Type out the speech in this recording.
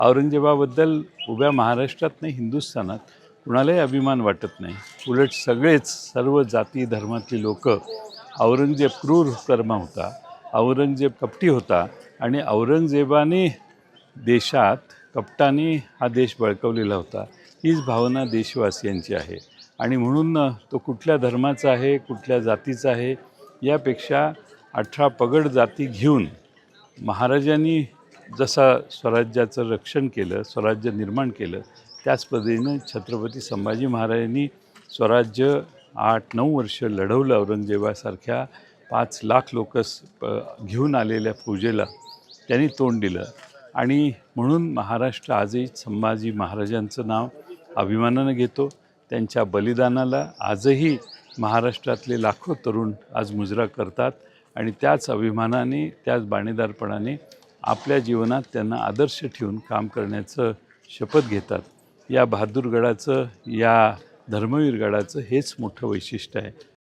औरंगजेबाबद्दल उभ्या महाराष्ट्रात नाही, हिंदुस्थानात कुणालाही अभिमान वाटत नाही. उलट सगळेच सर्व जाती धर्मातली लोक औरंगजेब क्रूर कर्म होता, औरंगजेब कपटी होता आणि औरंगजेबाने देशात कपटाने हा देश बळकवलेला होता, हीच भावना देशवासियांची आहे. आणि म्हणून तो कुठल्या धर्माचा आहे, कुठल्या जातीचा आहे यापेक्षा 18 पगड जाती घेऊन महाराजांनी जसा स्वराज्याचं रक्षण केलं, स्वराज्य निर्माण केलं, त्याच पद्धतीनं छत्रपती संभाजी महाराजांनी स्वराज्य 8-9 वर्ष लढवलं. औरंगजेबासारख्या 5 लाख लोक घेऊन आलेल्या फौजेला त्यांनी तोंड दिलं. आणि म्हणून महाराष्ट्र आजही संभाजी महाराजांचं नाव अभिमानानं घेतो. त्यांच्या बलिदानाला आजही महाराष्ट्रातले लाखो तरुण आज मुजरा करतात आणि त्याच अभिमानाने, त्याच बाणेदारपणाने आपल्या जीवनात त्यांना आदर्श ठेवून काम करण्याचं शपथ घेतात. या बहादूर गडाचं, या धर्मवीर गडाचं हेच मोठं वैशिष्ट्य आहे.